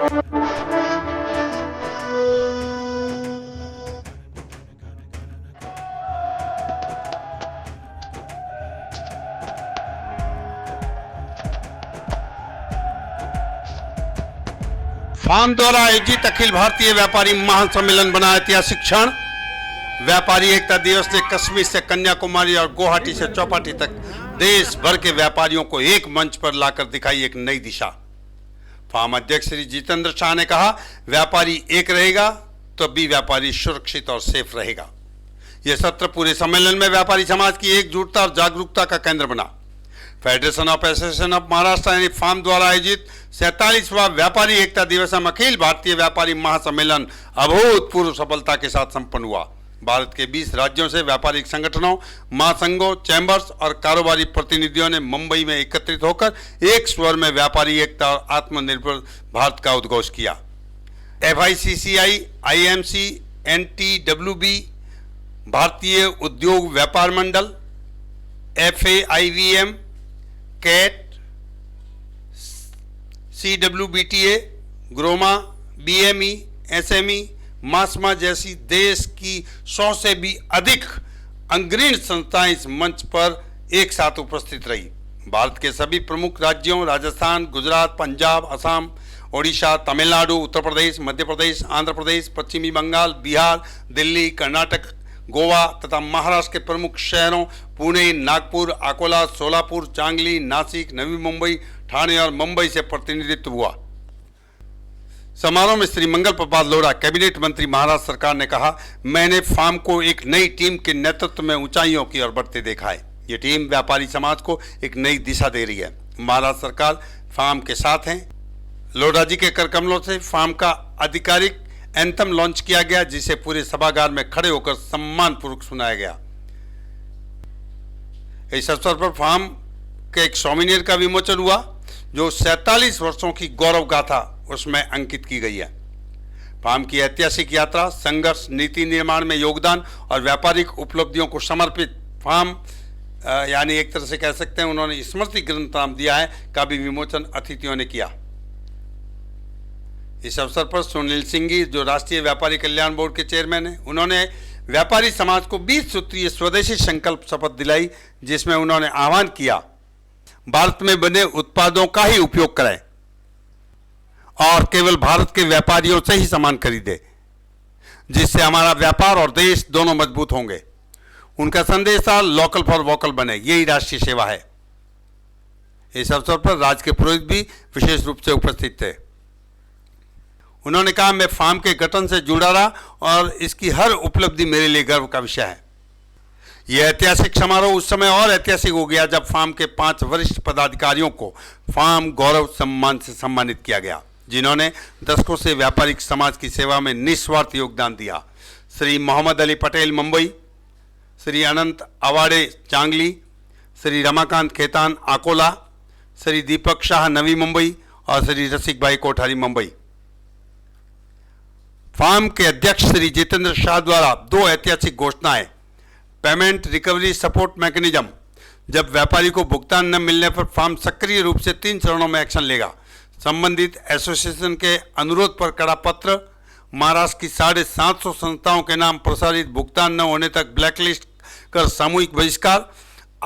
Farm द्वारा आयोजित अखिल भारतीय व्यापारी महासम्मेलन बना ऐतिहासिक क्षण। व्यापारी एकता दिवस ने कश्मीर से कन्याकुमारी और गुवाहाटी से चौपाटी तक देश भर के व्यापारियों को एक मंच पर लाकर दिखाई एक नई दिशा। फार्म अध्यक्ष श्री जितेंद्र शाह ने कहा, व्यापारी एक रहेगा तभी व्यापारी सुरक्षित और सेफ रहेगा। यह सत्र पूरे सम्मेलन में व्यापारी समाज की एकजुटता और जागरूकता का केंद्र बना। Federation of association of Maharashtra यानी फार्म द्वारा आयोजित 47वां व्यापारी एकता दिवस एवं अखिल भारतीय व्यापारी महासम्मेलन अभूतपूर्व सफलता के साथ संपन्न हुआ। भारत के 20 राज्यों से व्यापारिक संगठनों, महासंघों, चैंबर्स और कारोबारी प्रतिनिधियों ने मुंबई में एकत्रित होकर एक स्वर में व्यापारी एकता और आत्मनिर्भर भारत का उद्घोष किया। FICCI, IMC, NTWB, Bharatiya Udyog Vyapar Mandal, FAIVM, CAIT, CWBTA, GROMA, BME, SME, MASMA जैसी देश की 100 से भी अधिक अग्रणी संस्थाएं इस मंच पर एक साथ उपस्थित रही। भारत के सभी प्रमुख राज्यों राजस्थान, गुजरात, पंजाब, असम, ओडिशा, तमिलनाडु, उत्तर प्रदेश, मध्य प्रदेश, आंध्र प्रदेश, पश्चिमी बंगाल, बिहार, दिल्ली, कर्नाटक, गोवा तथा महाराष्ट्र के प्रमुख शहरों पुणे, नागपुर, अकोला, सोलापुर, सांगली, नासिक, नवी मुंबई, ठाणे और मुंबई से प्रतिनिधित्व हुआ। समारोह में श्री मंगल प्रभात लोढ़ा, कैबिनेट मंत्री महाराष्ट्र सरकार ने कहा, मैंने फार्म को एक नई टीम के नेतृत्व में ऊंचाइयों की ओर बढ़ते देखा है। ये टीम व्यापारी समाज को एक नई दिशा दे रही है। महाराष्ट्र सरकार फार्म के साथ है। लोढ़ा जी के करकमलों से फार्म का आधिकारिक एंथम लॉन्च किया गया, जिसे पूरे सभागार में खड़े होकर सम्मानपूर्वक सुनाया गया। इस अवसर पर फार्म के एक सोमिनियर का विमोचन हुआ, जो 47 वर्षों की गौरव गाथा उसमें अंकित की गई है। फार्म की ऐतिहासिक यात्रा, संघर्ष, नीति निर्माण में योगदान और व्यापारिक उपलब्धियों को समर्पित फार्म यानी एक तरह से कह सकते हैं उन्होंने स्मृति ग्रंथ नाम दिया है, का भी विमोचन अतिथियों ने किया। इस अवसर पर सुनील सिंह जी, जो राष्ट्रीय व्यापारी कल्याण बोर्ड के चेयरमैन हैं, उन्होंने व्यापारी समाज को 20 सूत्रीय स्वदेशी संकल्प शपथ दिलाई, जिसमें उन्होंने आह्वान किया, भारत में बने उत्पादों का ही उपयोग करें और केवल भारत के व्यापारियों से ही सामान खरीदे, जिससे हमारा व्यापार और देश दोनों मजबूत होंगे। उनका संदेश था, लोकल फॉर वोकल बने, यही राष्ट्रीय सेवा है। इस अवसर पर राज्य के पुरोहित भी विशेष रूप से उपस्थित थे। उन्होंने कहा, मैं फार्म के गठन से जुड़ा रहा और इसकी हर उपलब्धि मेरे लिए गर्व का विषय है। यह ऐतिहासिक समारोह उस समय और ऐतिहासिक हो गया जब फार्म के 5 वरिष्ठ पदाधिकारियों को फार्म गौरव सम्मान से सम्मानित किया गया, जिन्होंने दशकों से व्यापारिक समाज की सेवा में निस्वार्थ योगदान दिया। श्री मोहम्मद अली पटेल मुंबई, श्री अनंत अवाड़े चांगली, श्री रमाकांत खेतान अकोला, श्री दीपक शाह नवी मुंबई और श्री रसिक भाई कोठारी मुंबई। फार्म के अध्यक्ष श्री जितेंद्र शाह द्वारा 2 ऐतिहासिक घोषणाएं। पेमेंट रिकवरी सपोर्ट मैकेनिज्म, जब व्यापारी को भुगतान न मिलने पर फार्म सक्रिय रूप से 3 चरणों में एक्शन लेगा। संबंधित एसोसिएशन के अनुरोध पर कड़ा पत्र, महाराष्ट्र की 750 संस्थाओं के नाम प्रसारित, भुगतान न होने तक ब्लैकलिस्ट कर सामूहिक बहिष्कार,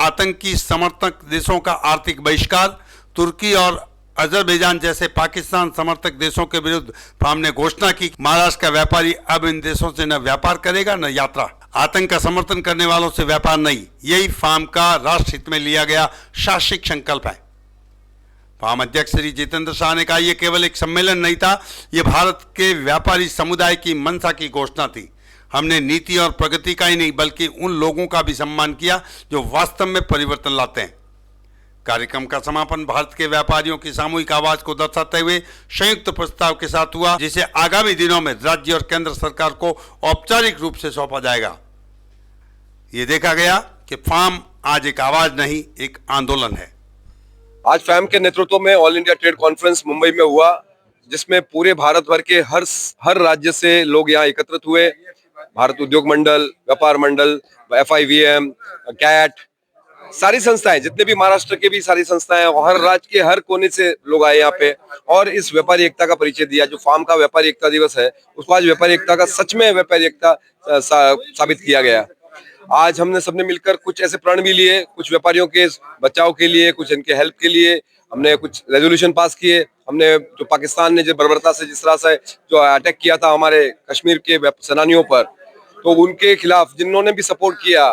आतंकी समर्थक देशों का आर्थिक बहिष्कार, तुर्की और अजरबैजान जैसे पाकिस्तान समर्थक देशों के विरुद्ध फार्म ने घोषणा की, महाराष्ट्र का व्यापारी अब इन देशों से न व्यापार करेगा न यात्रा। आतंक का समर्थन करने वालों से व्यापार नहीं, यही फार्म का राष्ट्र हित में लिया गया शासिक संकल्प है। फार्म अध्यक्ष श्री जितेंद्र शाह ने कहा, यह केवल एक सम्मेलन नहीं था, यह भारत के व्यापारी समुदाय की मंशा की घोषणा थी। हमने नीति और प्रगति का ही नहीं बल्कि उन लोगों का भी सम्मान किया जो वास्तव में परिवर्तन लाते हैं। कार्यक्रम का समापन भारत के व्यापारियों की सामूहिक आवाज को दर्शाते हुए संयुक्त प्रस्ताव के साथ हुआ, जिसे आगामी दिनों में राज्य और केंद्र सरकार को औपचारिक रूप से सौंपा जाएगा। ये देखा गया कि फार्म आज एक आवाज नहीं, एक आंदोलन है। आज फार्म के नेतृत्व में all India trade conference Mumbai में हुआ, जिसमें पूरे भारत भर के हर राज्य से लोग यहाँ एकत्रित हुए। भारत उद्योग मंडल, व्यापार मंडल, FIVM, कैट, सारी संस्थाएं, जितने भी महाराष्ट्र के भी सारी संस्थाएं और हर राज्य के हर कोने से लोग आए यहाँ पे और इस व्यापारी एकता का परिचय दिया। जो फार्म का व्यापारी एकता दिवस है उसको आज व्यापारी एकता का सच में व्यापारी एकता साबित किया गया। आज हमने सबने मिलकर कुछ ऐसे प्रण भी लिए, कुछ व्यापारियों के बचाव के लिए, कुछ इनके हेल्प के लिए हमने कुछ रेजोल्यूशन पास किए। हमने जो पाकिस्तान ने जो बर्बरता से जिस तरह से जो अटैक किया था हमारे कश्मीर के सेनानियों पर, तो उनके खिलाफ जिन्होंने भी सपोर्ट किया,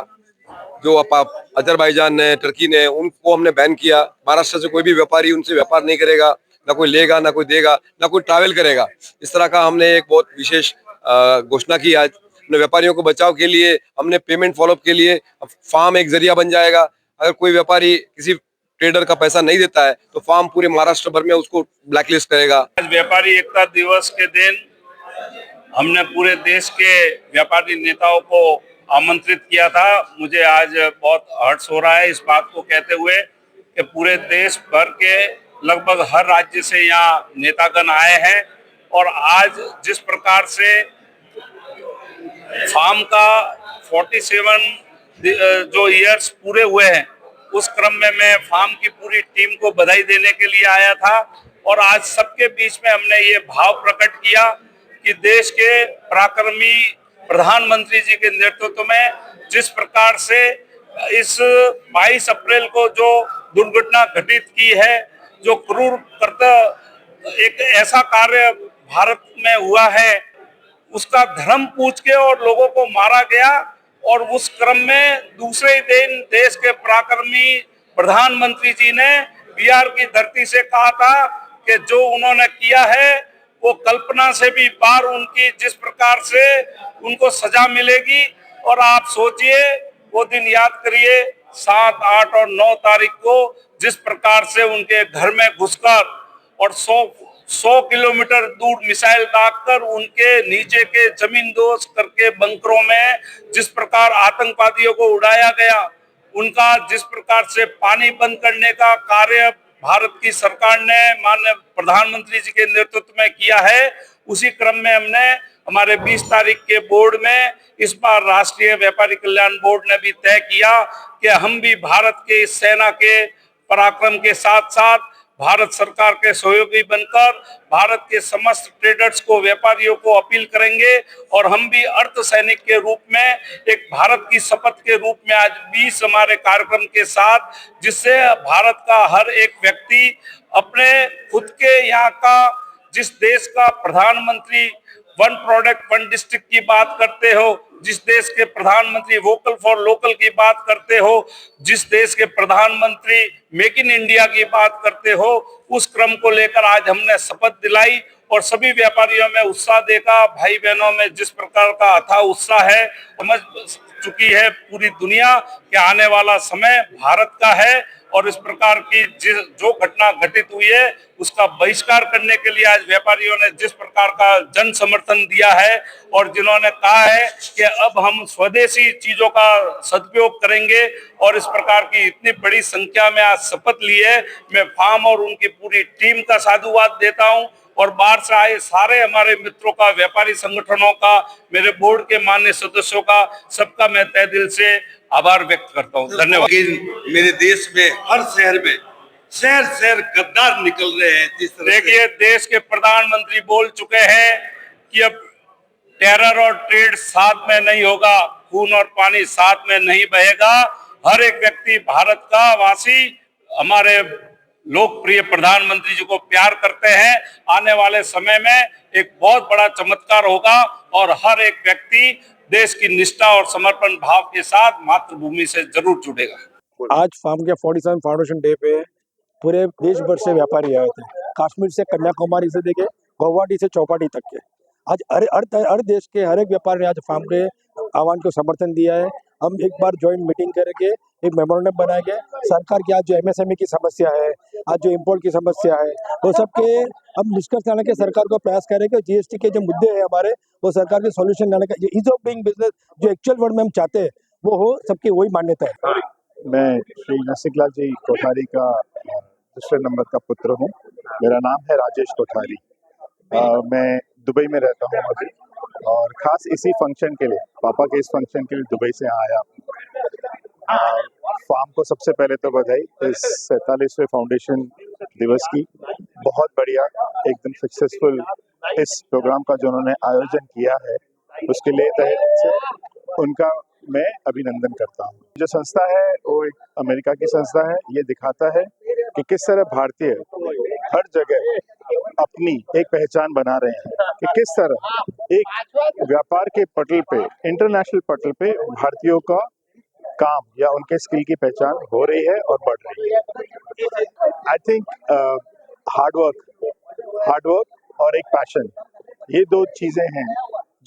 जो अजरबैजान ने, टर्की ने, उनको हमने बैन किया। महाराष्ट्र से कोई भी व्यापारी उनसे व्यापार नहीं करेगा, ना कोई लेगा, ना कोई देगा, ना कोई ट्रैवल करेगा। इस तरह का हमने एक बहुत विशेष घोषणा की। आज अपने व्यापारियों को बचाव के लिए हमने पेमेंट फॉलोअप के लिए फार्म एक जरिया बन जाएगा। अगर कोई व्यापारी किसी ट्रेडर का पैसा नहीं देता है तो फार्म पूरे महाराष्ट्र भर में उसको ब्लैकलिस्ट करेगा। आज व्यापारी एकता दिवस के दिन हमने पूरे देश के व्यापारी नेताओं को आमंत्रित किया था। मुझे आज बहुत हर्ष हो रहा है इस बात को कहते हुए कि पूरे देश भर के लगभग हर राज्य से यहाँ नेतागण आए हैं और आज जिस प्रकार से फार्म का 47 जो ईयर्स पूरे हुए हैं उस क्रम में मैं फार्म की पूरी टीम को बधाई देने के लिए आया था और आज सबके बीच में हमने ये भाव प्रकट किया कि देश के पराक्रमी प्रधानमंत्री जी के नेतृत्व में जिस प्रकार से इस 22 अप्रैल को जो दुर्घटना घटित की है, जो क्रूर करता एक ऐसा कार्य भारत में हुआ है, उसका धर्म पूछ के और लोगों को मारा गया और उस क्रम में दूसरे ही दिन देश के पराक्रमी प्रधानमंत्री जी ने बिहार की धरती से कहा था कि जो उन्होंने किया है वो कल्पना से भी पार, उनकी जिस प्रकार से उनको सजा मिलेगी। और आप सोचिए, वो दिन याद करिए 7, 8 और 9 तारीख को जिस प्रकार से उनके घर में घुसकर और 100 किलोमीटर दूर मिसाइल दागकर उनके नीचे के जमींदोज करके बंकरों में जिस प्रकार आतंकवादियों को उड़ाया गया, उनका जिस प्रकार से पानी बंद करने का कार्य भारत की सरकार ने माननीय प्रधानमंत्री जी के नेतृत्व में किया है, उसी क्रम में हमने हमारे 20 तारीख के बोर्ड में इस बार राष्ट्रीय व्यापारी कल्याण बोर्ड ने भी तय किया कि हम भी भारत के इस सेना के पराक्रम के साथ साथ भारत सरकार के सहयोगी बनकर भारत के समस्त ट्रेडर्स को, व्यापारियों को अपील करेंगे और हम भी अर्ध सैनिक के रूप में एक भारत की शपथ के रूप में आज 20 हमारे कार्यक्रम के साथ, जिससे भारत का हर एक व्यक्ति अपने खुद के यहाँ का, जिस देश का प्रधानमंत्री वन प्रोडक्ट वन डिस्ट्रिक्ट की बात करते हो, जिस देश के प्रधानमंत्री वोकल फॉर लोकल की बात करते हो, जिस देश के प्रधानमंत्री मेक इन इंडिया की बात करते हो, उस क्रम को लेकर आज हमने शपथ दिलाई और सभी व्यापारियों में उत्साह देखा। भाई बहनों में जिस प्रकार का अथाह उत्साह है, समझ चुकी है पूरी दुनिया कि आने वाला समय भारत का है और इस प्रकार की जो घटना घटित हुई है उसका बहिष्कार करने के लिए आज व्यापारियों ने जिस प्रकार का जन समर्थन दिया है और जिन्होंने कहा है कि अब हम स्वदेशी चीजों का सदुपयोग करेंगे और इस प्रकार की इतनी बड़ी संख्या में आज शपथ ली है, मैं फार्म और उनकी पूरी टीम का साधुवाद देता हूं और बाहर से आए सारे हमारे मित्रों का, व्यापारी संगठनों का, मेरे बोर्ड के माननीय सदस्यों का, सबका मैं तहे दिल से आभार व्यक्त करता हूं। धन्यवाद। मेरे देश में हर शहर में शहर शहर गद्दार निकल रहे हैं। देखिए, देश के प्रधानमंत्री बोल चुके हैं कि अब टेरर और ट्रेड साथ में नहीं होगा, खून और पानी साथ में नहीं बहेगा। हर एक व्यक्ति भारत का वासी हमारे लोकप्रिय प्रधानमंत्री जी को प्यार करते हैं। आने वाले समय में एक बहुत बड़ा चमत्कार होगा और हर एक व्यक्ति देश की निष्ठा और समर्पण भाव के साथ मातृभूमि से जरूर जुड़ेगा। आज फार्म के 47 फाउंडेशन डे पे पूरे देश भर से व्यापारी आए थे। कश्मीर से कन्याकुमारी से देखे गुवाहाटी से चौपाटी तक के। आज हर देश के हर एक व्यापारी ने आज फार्म के आह्वान को समर्थन दिया है। हम एक बार ज्वाइंट मीटिंग करके एक मेमोरेंडम बनाएंगे। सरकार की आज जो MSME की समस्या है, आज जो इम्पोर्ट की समस्या है, वो सबके हम निष्कर्ष लाने के सरकार को प्रयास करेंगे। GST के जो मुद्दे हैं हमारे, वो सरकार के सॉल्यूशन लाने का, ईज ऑफ डूइंग बिजनेस जो एक्चुअल वर्ड में हम चाहते हैं वो हो, सबकी वही मान्यता है। मैं श्री नसिकलाल जी कोठारी का दूसरे नंबर का पुत्र हूँ। मेरा नाम है राजेश कोठारी। मैं दुबई में रहता हूँ अभी और खास इसी फंक्शन के लिए, पापा के इस फंक्शन के लिए दुबई से आया। फार्म को सबसे पहले तो बधाई इस 47वें फाउंडेशन दिवस की। बहुत बढ़िया, एकदम सक्सेसफुल इस प्रोग्राम का जो उन्होंने आयोजन किया है उसके लिए तहे दिल से उनका मैं अभिनंदन करता हूँ। जो संस्था है वो एक अमेरिका की संस्था है। ये दिखाता है कि किस तरह भारतीय हर जगह अपनी एक पहचान बना रहे हैं, कि किस तरह एक व्यापार के पटल पे, इंटरनेशनल पटल पे भारतीयों का काम या उनके स्किल की पहचान हो रही है और बढ़ रही है। आई थिंक हार्ड वर्क और एक पैशन, ये दो चीजें हैं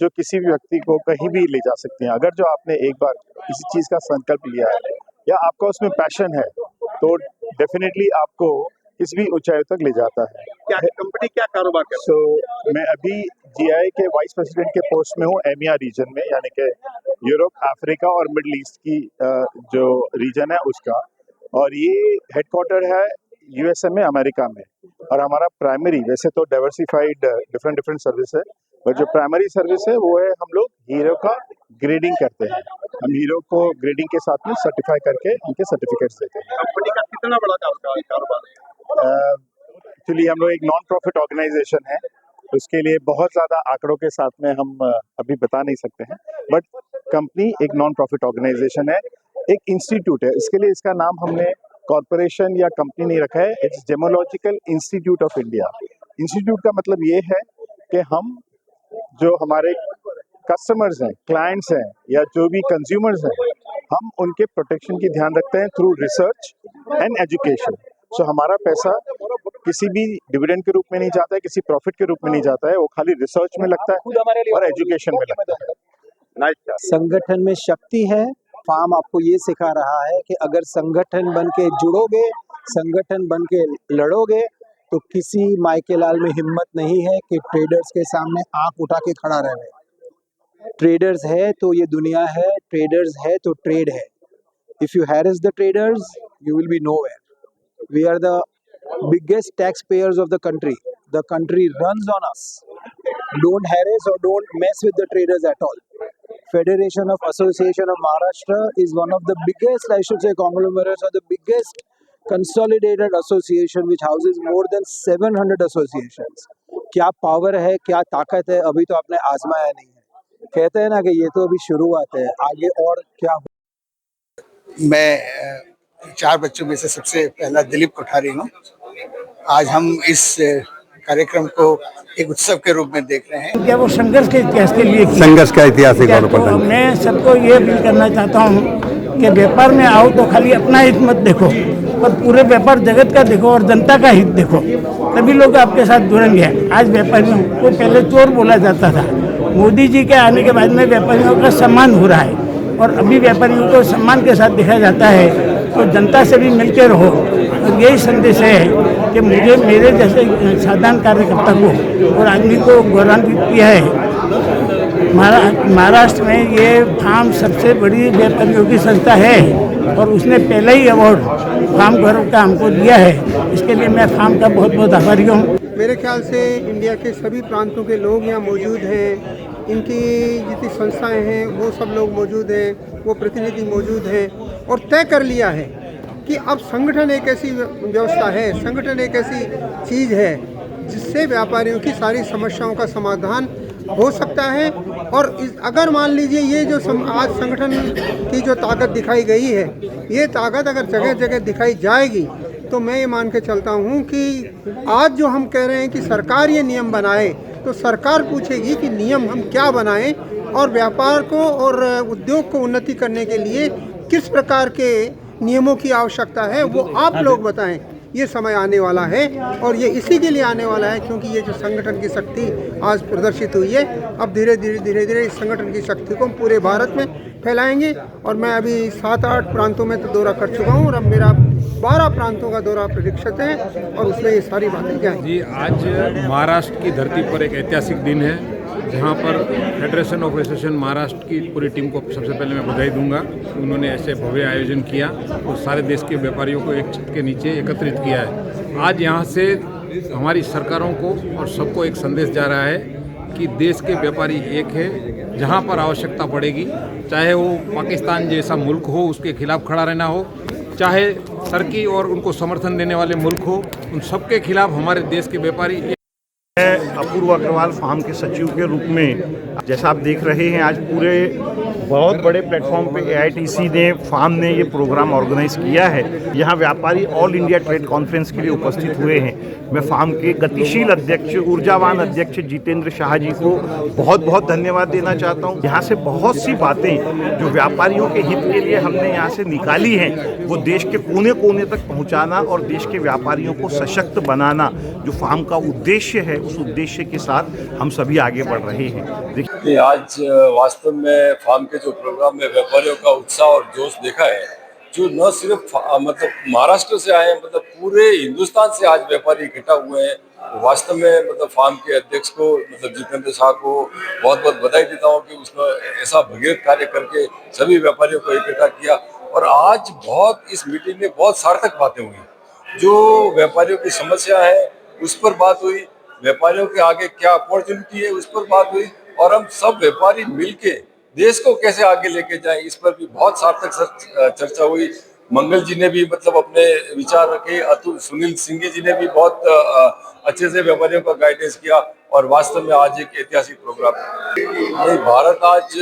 जो किसी भी व्यक्ति को कहीं भी ले जा सकती हैं। अगर जो आपने एक बार किसी चीज का संकल्प लिया है या आपका उसमें पैशन है तो डेफिनेटली आपको किसी भी ऊंचाई तक ले जाता है। क्या कंपनी क्या कारोबार करती है? मैं अभी जीआई के वाइस प्रेसिडेंट के पोस्ट में हूँ एमिया रीजन में, यानी कि यूरोप, अफ्रीका और मिडिल ईस्ट की जो रीजन है उसका, और ये हेडक्वार्टर है यूएसए में, अमेरिका में। और हमारा प्राइमरी, वैसे तो डाइवर्सिफाइड डिफरेंट सर्विस है, पर जो प्राइमरी सर्विस है वो है हम लोग हीरो का ग्रेडिंग करते हैं। हम हीरो को ग्रेडिंग के साथ में सर्टिफाई करके उनके सर्टिफिकेट्स देते हैं। कंपनी का कितना बड़ा कारोबार है? एक्चुअली हम लोग एक नॉन प्रॉफिट ऑर्गेनाइजेशन है, उसके लिए बहुत ज़्यादा आंकड़ों के साथ में हम अभी बता नहीं सकते हैं, बट कंपनी एक नॉन प्रॉफिट ऑर्गेनाइजेशन है, एक इंस्टीट्यूट है। इसके लिए इसका नाम हमने कॉरपोरेशन या कंपनी नहीं रखा है, it's gemological institute of India. Institute का मतलब ये है कि हम जो हमारे कस्टमर्स हैं, क्लाइंट्स हैं या जो भी कंज्यूमर्स हैं, हम उनके प्रोटेक्शन की ध्यान रखते हैं थ्रू रिसर्च एंड एजुकेशन। सो हमारा पैसा किसी भी डिविडेंड के रूप में नहीं जाता है, किसी प्रॉफिट के रूप में नहीं जाता है, वो खाली रिसर्च में लगता है और एजुकेशन में लगता है। संगठन में शक्ति है। फार्म आपको ये सिखा रहा है कि अगर संगठन बन के जुड़ोगे, संगठन बन के लड़ोगे, तो किसी माइकेलाल में हिम्मत नहीं है कि ट्रेडर्स के सामने आंख उठा के खड़ा रहे। ट्रेडर्स है तो ये दुनिया है, ट्रेडर्स है तो ट्रेड है। If you harass the traders you will be nowhere. We are the biggest taxpayers of the country. The country runs on us. Don't harass or don't mess with the traders at all. Federation of Association of Maharashtra is one of the biggest, I should say, conglomerates, or the biggest consolidated association which houses more than 700 associations. क्या power है, क्या ताकत है, अभी तो आपने आजमाया नहीं है। कहते हैं ना कि ये तो अभी शुरुआत है, आगे और क्या हो। मैं 4 बच्चों में से सबसे पहला दिलीप कोठारी हूँ। आज हम इस कार्यक्रम को एक उत्सव के रूप में देख रहे हैं। क्या वो संघर्ष के इतिहास के लिए संघर्ष का इतिहास एक और तो मैं सबको ये अपील करना चाहता हूँ कि व्यापार में आओ तो खाली अपना हित मत देखो, पर पूरे व्यापार जगत का देखो और जनता का हित देखो, तभी लोग आपके साथ जुड़ेंगे। आज व्यापारियों को पहले चोर बोला जाता था, मोदी जी के आने के बाद में व्यापारियों का सम्मान हो रहा है और अभी व्यापारियों को सम्मान के साथ देखा जाता है। तो जनता से भी मिलकर रहो, और यही संदेश है कि मुझे मेरे जैसे साधारण कार्यकर्ता को और आदमी को गौरवान्वित किया है। महाराष्ट्र में ये फार्म सबसे बड़ी व्यापारियों की संस्था है और उसने पहले ही अवार्ड फार्म गौरव का हमको दिया है। इसके लिए मैं फार्म का बहुत बहुत आभारी हूँ। मेरे ख्याल से इंडिया के सभी प्रांतों के लोग यहाँ मौजूद हैं, इनकी जितनी संस्थाएं हैं वो सब लोग मौजूद हैं, वो प्रतिनिधि मौजूद हैं, और तय कर लिया है कि अब संगठन एक ऐसी व्यवस्था है, संगठन एक ऐसी चीज़ है जिससे व्यापारियों की सारी समस्याओं का समाधान हो सकता है। और अगर मान लीजिए ये जो आज संगठन की जो ताकत दिखाई गई है, ये ताकत अगर जगह जगह दिखाई जाएगी तो मैं ये मान के चलता हूँ कि आज जो हम कह रहे हैं कि सरकार ये नियम बनाए, तो सरकार पूछेगी कि नियम हम क्या बनाएं और व्यापार को और उद्योग को उन्नति करने के लिए किस प्रकार के नियमों की आवश्यकता है, वो आप लोग बताएं। ये समय आने वाला है और ये इसी के लिए आने वाला है क्योंकि ये जो संगठन की शक्ति आज प्रदर्शित हुई है, अब धीरे धीरे इस संगठन की शक्ति को हम पूरे भारत में फैलाएंगे। और मैं अभी 7-8 प्रांतों में तो दौरा कर चुका हूँ और अब मेरा 12 प्रांतों का दौरा प्रतीक्षित है और उसमें ये सारी बातें क्या हैं। जी, आज महाराष्ट्र की धरती पर एक ऐतिहासिक दिन है जहाँ पर फेडरेशन ऑफ एसोसिएशन महाराष्ट्र की पूरी टीम को सबसे पहले मैं बधाई दूंगा। उन्होंने ऐसे भव्य आयोजन किया और सारे देश के व्यापारियों को एक छत के नीचे एकत्रित किया है। आज यहाँ से हमारी सरकारों को और सबको एक संदेश जा रहा है कि देश के व्यापारी एक है, जहाँ पर आवश्यकता पड़ेगी, चाहे वो पाकिस्तान जैसा मुल्क हो उसके खिलाफ खड़ा रहना हो, चाहे टर्की और उनको समर्थन देने वाले मुल्क हो, उन सबके खिलाफ हमारे देश के व्यापारी मैं अपूर्व अग्रवाल फार्म के सचिव के रूप में, जैसा आप देख रहे हैं, आज पूरे बहुत बड़े प्लेटफॉर्म पे AITC ने फार्म ने ये प्रोग्राम ऑर्गेनाइज किया है। यहाँ व्यापारी ऑल इंडिया ट्रेड कॉन्फ्रेंस के लिए उपस्थित हुए हैं। मैं फार्म के गतिशील अध्यक्ष, ऊर्जावान अध्यक्ष जितेंद्र शाह जी को बहुत बहुत धन्यवाद देना चाहता हूँ। यहाँ से बहुत सी बातें जो व्यापारियों के हित के लिए हमने यहाँ से निकाली हैं, वो देश के कोने कोने तक पहुँचाना और देश के व्यापारियों को सशक्त बनाना जो फार्म का उद्देश्य है, उस उद्देश्य के साथ हम सभी आगे बढ़ रहे हैं। देखिए, आज वास्तव में फार्म के जो प्रोग्राम में व्यापारियों का उत्साह और जोश देखा है, जो न सिर्फ मतलब महाराष्ट्र से आए हैं, मतलब पूरे हिंदुस्तान से आज व्यापारी इकट्ठा हुए हैं। वास्तव में मतलब फार्म के अध्यक्ष को, मतलब जितेंद्र शाह को बहुत बहुत बधाई देता हूँ कि उसने ऐसा भगीरथ कार्य करके सभी व्यापारियों को इकट्ठा किया। और आज बहुत इस मीटिंग में बहुत सार्थक बातें हुई, जो व्यापारियों की समस्या है उस पर बात हुई, व्यापारियों के आगे क्या अपॉर्चुनिटी है उस पर बात हुई, और हम सब व्यापारी मिलके देश को कैसे आगे लेके जाएं इस पर भी बहुत सार्थक चर्चा हुई। मंगल जी ने भी मतलब अपने विचार रखे, अतुल सुनील सिंह जी ने भी बहुत अच्छे से व्यापारियों का गाइडेंस किया, और वास्तव में आज एक ऐतिहासिक प्रोग्राम। भारत आज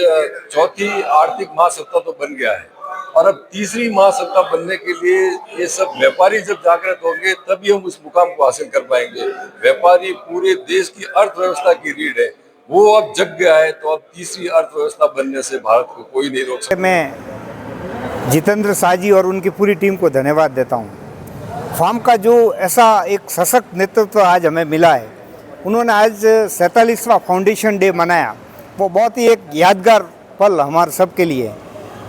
चौथी आर्थिक महासत्ता तो बन गया है, और अब तीसरी महासत्ता बनने के लिए ये सब व्यापारी जब जागृत होंगे तभी हम उस मुकाम को हासिल कर पाएंगे। व्यापारी पूरे देश की अर्थव्यवस्था की रीढ़ है, वो अब जग गया है, तो अब तीसरी अर्थव्यवस्था बनने से भारत को कोई नहीं रोक सकता। मैं जितेंद्र शाह जी और उनकी पूरी टीम को धन्यवाद देता हूँ। फार्म का जो ऐसा एक सशक्त नेतृत्व आज हमें मिला है, उन्होंने आज 47वां फाउंडेशन डे मनाया, वो बहुत ही एक यादगार पल हमारे सब के लिए।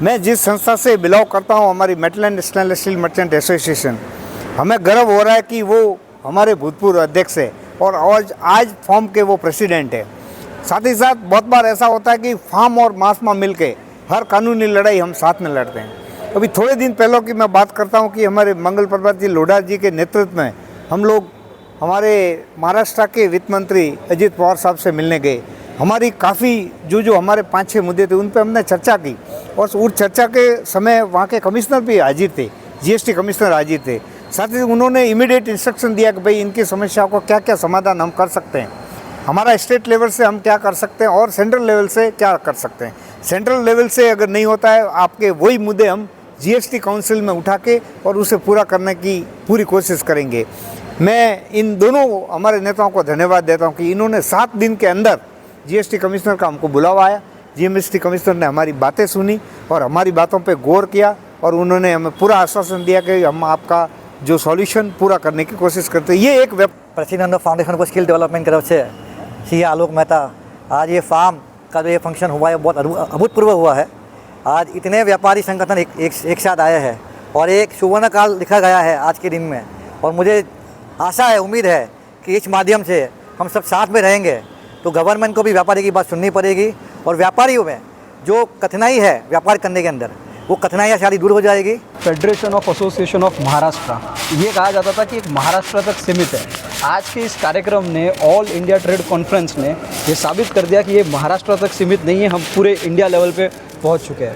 मैं जिस संस्था से बिलोंग करता हूँ, हमारी metal and stainless steel merchant association, हमें गर्व हो रहा है कि वो हमारे भूतपूर्व अध्यक्ष है और आज फार्म के वो प्रेसिडेंट है। साथ ही साथ बहुत बार ऐसा होता है कि फार्म और मासमा मिलके हर कानूनी लड़ाई हम साथ में लड़ते हैं। अभी थोड़े दिन पहले की मैं बात करता हूँ कि हमारे मंगल प्रभात जी लोढ़ा जी के नेतृत्व में हम लोग हमारे महाराष्ट्र के वित्त मंत्री अजित पवार साहब से मिलने गए। हमारी काफ़ी जो हमारे 5-6 मुद्दे थे उन पर हमने चर्चा की, और उस चर्चा के समय वहाँ के कमिश्नर भी हाजिर थे, GST कमिश्नर हाजिर थे। साथ ही उन्होंने इमीडिएट इंस्ट्रक्शन दिया कि भाई इनकी समस्याओं को क्या क्या समाधान हम कर सकते हैं, हमारा स्टेट लेवल से हम क्या कर सकते हैं और सेंट्रल लेवल से क्या कर सकते हैं। सेंट्रल लेवल से अगर नहीं होता है, आपके वही मुद्दे हम GST काउंसिल में उठा के और उसे पूरा करने की पूरी कोशिश करेंगे। मैं इन दोनों हमारे नेताओं को धन्यवाद देता हूं कि इन्होंने 7 दिन के अंदर GST कमिश्नर का हमको बुलावा आया, GST कमिश्नर ने हमारी बातें सुनी और हमारी बातों पे गौर किया, और उन्होंने हमें पूरा आश्वासन दिया कि हम आपका जो सॉल्यूशन पूरा करने की कोशिश करते हैं। ये एक president of foundation for skill development की तरफ से श्री आलोक मेहता, आज ये फार्म का जो ये फंक्शन हुआ है बहुत अभूतपूर्व हुआ है। आज इतने व्यापारी संगठन एक साथ आए हैं और एक सुवर्ण काल लिखा गया है आज के दिन में, और मुझे आशा है, उम्मीद है कि इस माध्यम से हम सब साथ में रहेंगे तो गवर्नमेंट को भी व्यापारी की बात सुननी पड़ेगी, और व्यापारियों में जो कठिनाई है व्यापार करने के अंदर, वो कठिनाइयाँ सारी दूर हो जाएगी। Federation of association of Maharashtra, ये कहा जाता था कि एक महाराष्ट्र तक सीमित है। आज के इस कार्यक्रम ने, ऑल इंडिया ट्रेड कॉन्फ्रेंस ने ये साबित कर दिया कि ये महाराष्ट्र तक सीमित नहीं है, हम पूरे इंडिया लेवल पे पहुंच चुके हैं।